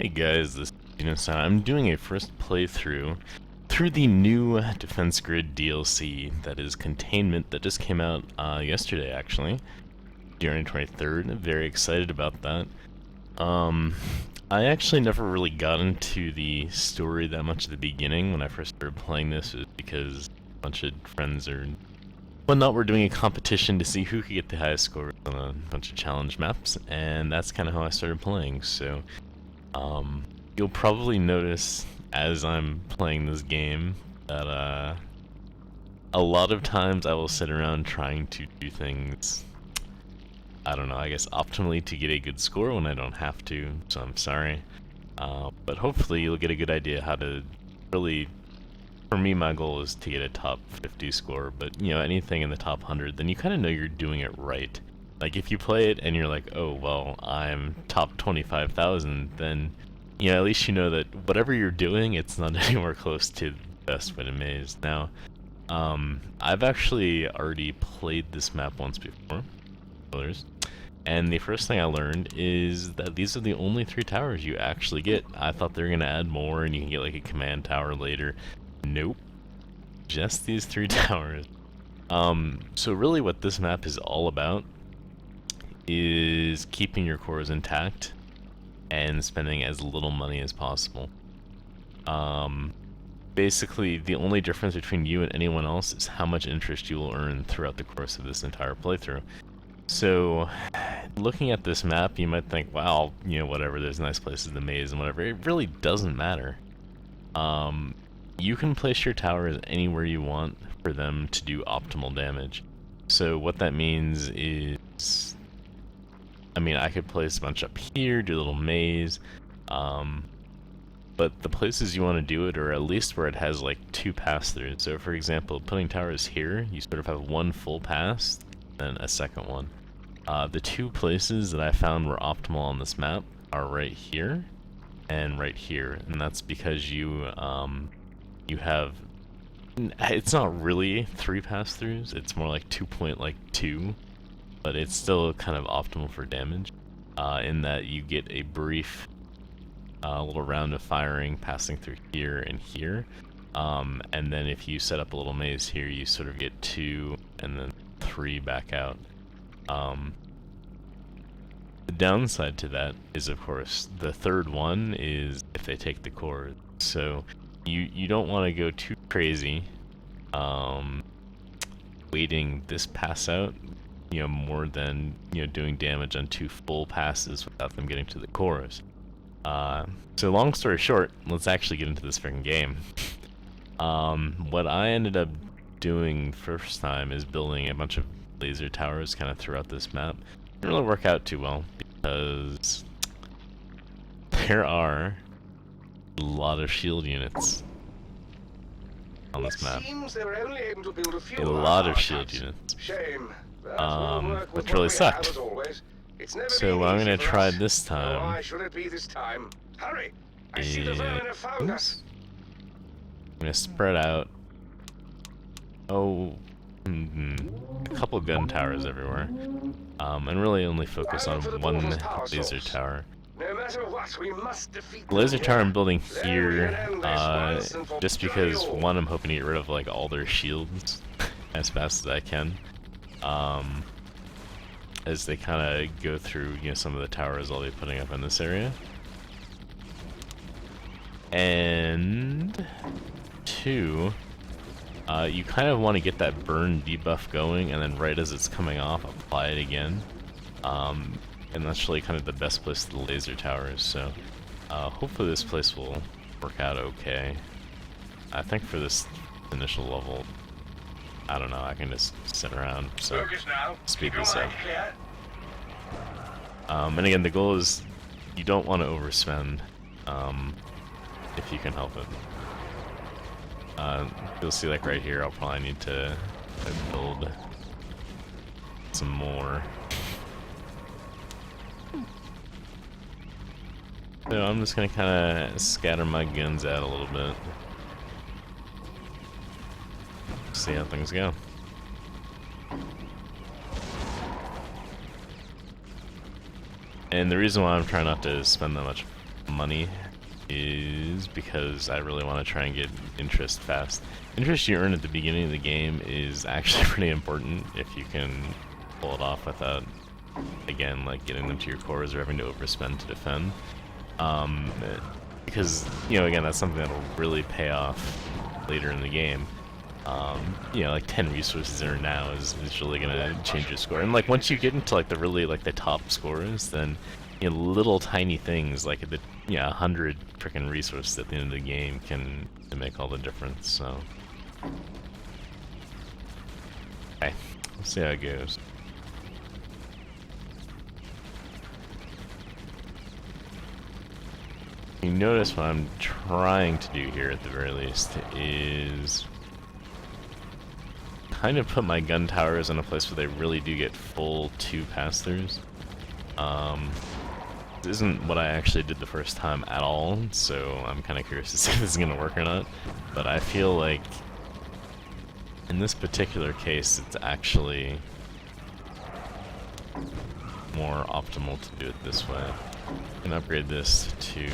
Hey guys, this is I'm doing a first playthrough through the new Defense Grid DLC that is Containment that just came out yesterday actually, January 23rd. I'm very excited about that. I actually never really got into the story that much at the beginning when I first started playing this, because a bunch of friends or whatnot were doing a competition to see who could get the highest score on a bunch of challenge maps, and that's kind of how I started playing. So you'll probably notice as I'm playing this game that a lot of times I will sit around trying to do things, I don't know, I guess optimally to get a good score when I don't have to, so I'm sorry. But hopefully you'll get a good idea how to really, for me my goal is to get a top 50 score, but you know, anything in the top 100, then you kind of know you're doing it right. Like if you play it and you're like, oh well, I'm top 25,000, then you know, at least you know that whatever you're doing, it's not anywhere close to the best win in Maze. Now, I've actually already played this map once before, and the first thing I learned is that these are the only 3 towers you actually get. I thought they were gonna add more and you can get like a command tower later. Nope, just these 3 towers. So really what this map is all about is keeping your cores intact and spending as little money as possible. Basically, the only difference between you and anyone else is how much interest you will earn throughout the course of this entire playthrough. So, looking at this map, you might think, wow, you know, whatever, there's nice places in the maze and whatever. It really doesn't matter. You can place your towers anywhere you want for them to do optimal damage. So what that means is, I mean, I could place a bunch up here, do a little maze, but the places you want to do it are at least where it has like 2 pass-throughs. So for example, putting towers here, you sort of have 1 full pass, then a second one. The 2 places that I found were optimal on this map are right here and right here, and that's because you have, it's not really 3 pass-throughs, it's more like 2.2, but it's still kind of optimal for damage, in that you get a brief little round of firing passing through here and here, and then if you set up a little maze here, you sort of get 2 and then 3 back out. The downside to that is, of course, the third one is if they take the core. So you don't want to go too crazy waiting this pass out, you know, more than, you know, doing damage on 2 full passes without them getting to the cores. So long story short, let's actually get into this freaking game. What I ended up doing first time is building a bunch of laser towers kind of throughout this map. Didn't really work out too well because there are a lot of shield units on this map. A lot of shield units. Which really sucked. So what I'm going to try this time is I'm going to spread out a couple gun towers everywhere, and really only focus on 1 laser tower. The laser tower I'm building here, just because, 1, I'm hoping to get rid of like all their shields as fast as I can, as they kind of go through, you know, some of the towers I'll be putting up in this area. And 2, you kind of want to get that burn debuff going, and then right as it's coming off, apply it again. And that's really kind of the best place for the laser towers, so hopefully this place will work out okay. I think for this initial level, I don't know, I can just sit around, so speed this up. And again, the goal is you don't want to overspend, if you can help it. You'll see, like right here, I'll probably need to build some more. So I'm just gonna kind of scatter my guns out a little bit. See how things go. And the reason why I'm trying not to spend that much money is because I really want to try and get interest fast. Interest you earn at the beginning of the game is actually pretty important if you can pull it off without, again, like getting them to your cores or having to overspend to defend. Because, you know, again, that's something that'll really pay off later in the game. You know, like 10 resources in now is really gonna change your score. And like once you get into like the really like the top scores, then you know, little tiny things like the 100 freaking resources at the end of the game can make all the difference. So, okay, we'll see how it goes. You notice what I'm trying to do here at the very least is kind of put my gun towers in a place where they really do get full 2 pass-throughs. This isn't what I actually did the first time at all, so I'm kind of curious to see if this is going to work or not. But I feel like in this particular case, it's actually more optimal to do it this way. I can upgrade this to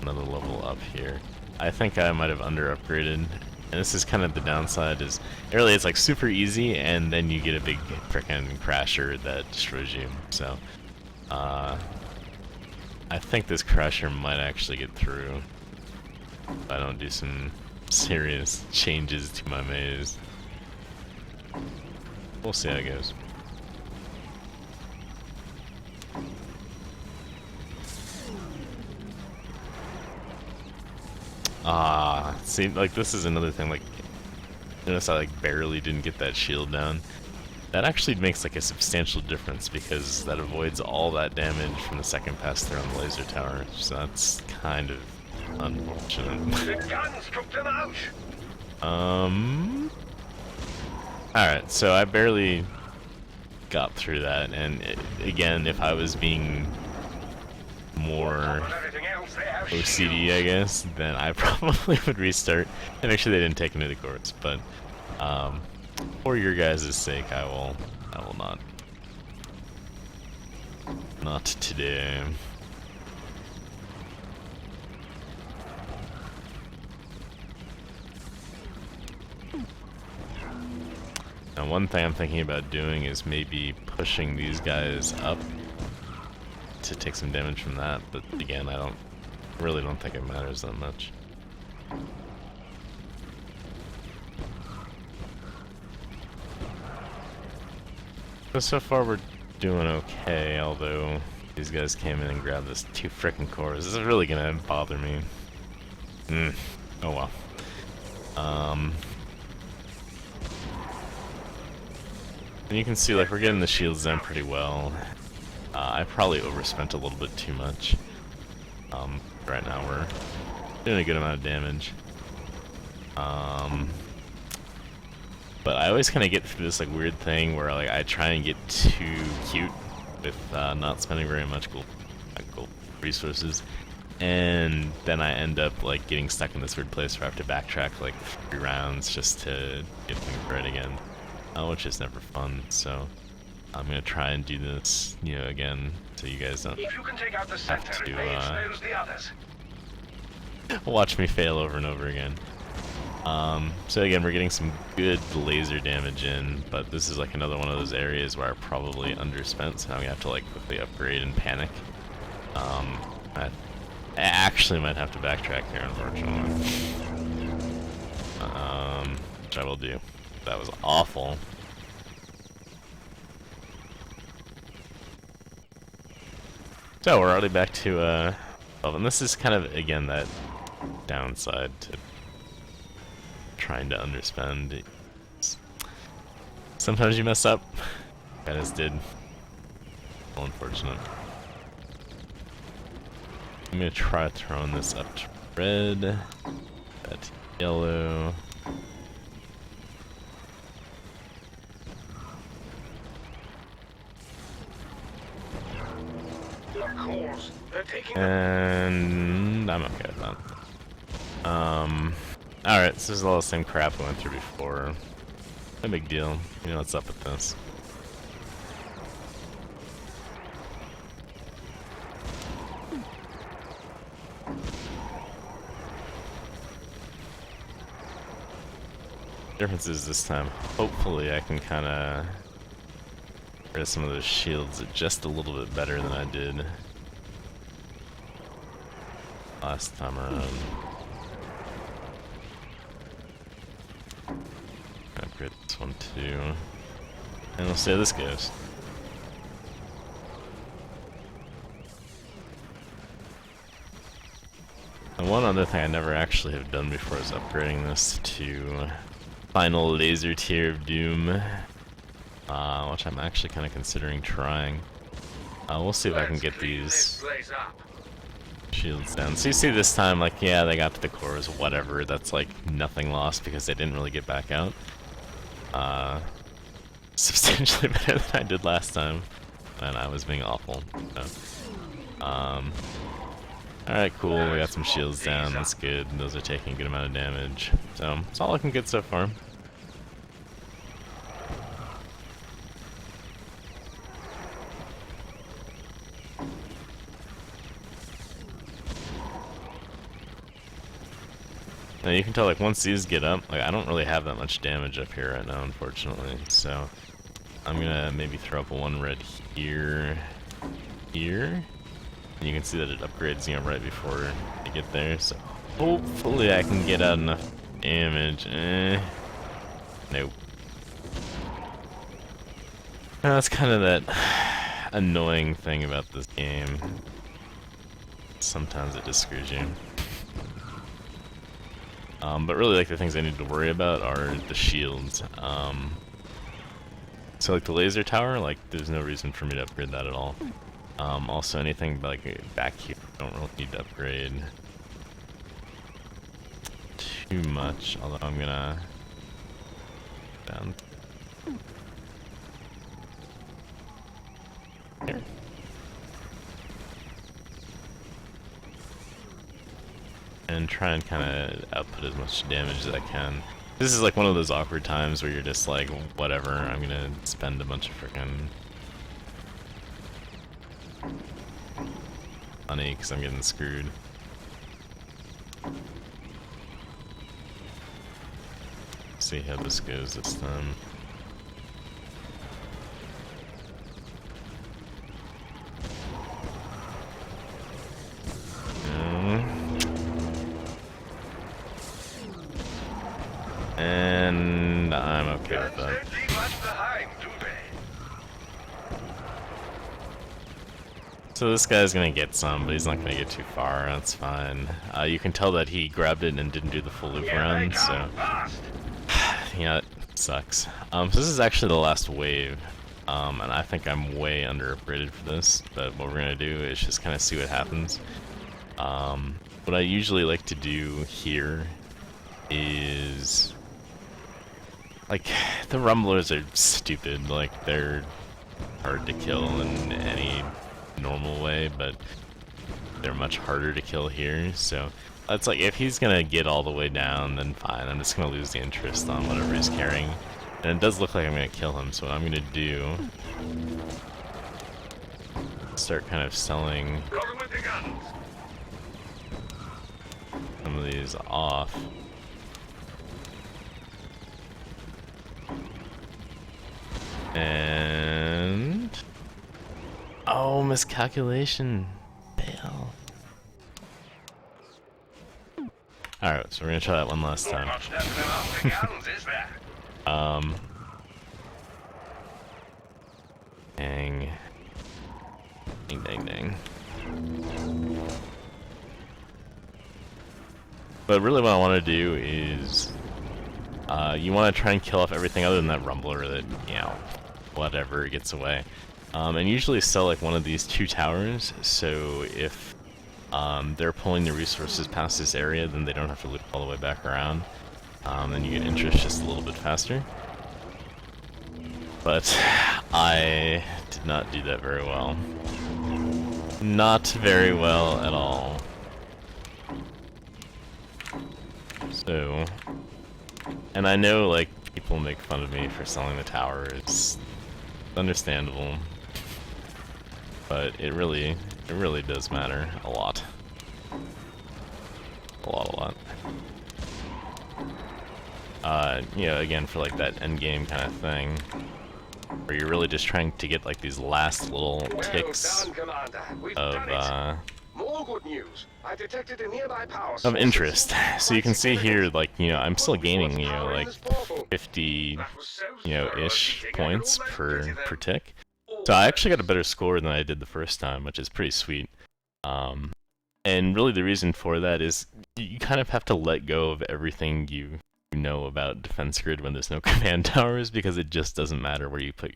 another level up here. I think I might have under-upgraded. And this is kind of the downside, is early it's like super easy, and then you get a big frickin' crasher that destroys you. So, I think this crasher might actually get through if I don't do some serious changes to my maze. We'll see how it goes. See, like, this is another thing, like, notice I, like, barely didn't get that shield down. That actually makes, like, a substantial difference, because that avoids all that damage from the second pass through on the laser tower, so that's kind of unfortunate. Alright, so I barely got through that, and again, if I was being more OCD, I guess, then I probably would restart and make sure they didn't take me to the courts. But for your guys' sake, I will not. Not today. Now, one thing I'm thinking about doing is maybe pushing these guys up to take some damage from that, but again, I really don't think it matters that much. So far we're doing okay, although these guys came in and grabbed this 2 frickin' cores. This is really gonna bother me. Oh well. And you can see, like, we're getting the shields down pretty well. I probably overspent a little bit too much. Right now we're doing a good amount of damage. But I always kind of get through this like weird thing where like I try and get too cute with not spending very much gold resources, and then I end up like getting stuck in this weird place where I have to backtrack like 3 rounds just to get things right again, which is never fun. So I'm gonna try and do this, you know, again, so you guys don't have to watch me fail over and over again. So again, we're getting some good laser damage in, but this is like another one of those areas where I probably underspent, so I'm gonna have to like quickly upgrade and panic. I actually might have to backtrack here, unfortunately. Which I will do. That was awful. So we're already back to 12, and this is kind of, again, that downside to trying to underspend. Sometimes you mess up. I just did. Well, unfortunate. I'm gonna try throwing this up to red, that to yellow. And I'm okay with that. Alright, so this is all the same crap we went through before. No big deal. You know what's up with this. Difference is this time, hopefully I can kind of get rid of some of those shields just a little bit better than I did last time around. Upgrade this one too. And we'll see how this goes. And one other thing I never actually have done before is upgrading this to final laser tier of doom, which I'm actually kind of considering trying. We'll see if I can get these shields down. So you see this time, like, yeah, they got to the cores, whatever, that's like nothing lost because they didn't really get back out. Substantially better than I did last time, and I was being awful. So, alright, cool, we got some shields down, that's good. Those are taking a good amount of damage. So, it's all looking good so far. Now you can tell, like, once these get up, like, I don't really have that much damage up here right now, unfortunately. So, I'm gonna maybe throw up one red here, and you can see that it upgrades, you know, right before I get there. So, hopefully I can get out enough damage. Nope. Now, that's kind of that annoying thing about this game. Sometimes it just screws you. But really, like, the things I need to worry about are the shields. So, like, the laser tower, like, there's no reason for me to upgrade that at all. Also, anything, like, back here, I don't really need to upgrade too much, although I'm gonna down here. And try and kind of output as much damage as I can. This is like one of those awkward times where you're just like, whatever, I'm gonna spend a bunch of frickin' money because I'm getting screwed. See how this goes this time. And I'm okay with that. So this guy's gonna get some, but he's not gonna get too far, that's fine. You can tell that he grabbed it and didn't do the full loop around, so... yeah, it sucks. So this is actually the last wave, and I think I'm way under upgraded for this, but what we're gonna do is just kind of see what happens. What I usually like to do here is... like, the rumblers are stupid, like, they're hard to kill in any normal way, but they're much harder to kill here, so it's like, if he's gonna get all the way down, then fine, I'm just gonna lose the interest on whatever he's carrying. And it does look like I'm gonna kill him, so what I'm gonna do... start kind of selling some of these off. And... oh, miscalculation. Bail. Alright, so we're gonna try that one last time. Dang. Dang, dang, dang. But really what I want to do is... you want to try and kill off everything other than that rumbler that, you know, whatever gets away. And usually sell like one of these two towers, so if they're pulling the resources past this area, then they don't have to loop all the way back around. Then you get interest just a little bit faster. But I did not do that very well. Not very well at all. So, and I know, like, people make fun of me for selling the tower. It's understandable, but it really does matter a lot. A lot. you know, again, for like that end game kind of thing, where you're really just trying to get like these last little ticks More good news. I detected a nearby power of source. interest. So you can see here, like, you know, I'm still gaining, you know, like 50, you know, ish points per tick. So I actually got a better score than I did the first time, which is pretty sweet. And really the reason for that is you kind of have to let go of everything you know about Defense Grid when there's no command towers, because it just doesn't matter where you put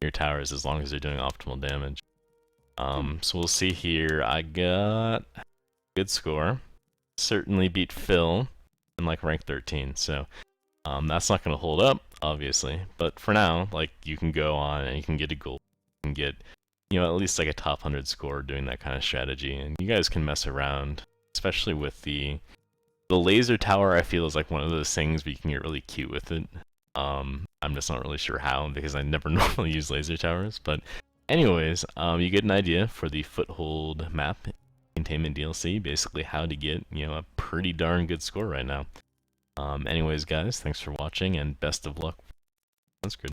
your towers as long as they're doing optimal damage. So we'll see here. I got a good score. Certainly beat Phil in like rank 13, so that's not going to hold up, obviously. But for now, like, you can go on and you can get a gold. You can get, you know, at least like a top 100 score doing that kind of strategy, and you guys can mess around, especially with the laser tower. I feel is like one of those things where you can get really cute with it. I'm just not really sure how, because I never normally use laser towers, but anyways, you get an idea for the Foothold map Containment DLC, basically how to get, you know, a pretty darn good score right now. Anyways, guys, thanks for watching, and best of luck. That's good.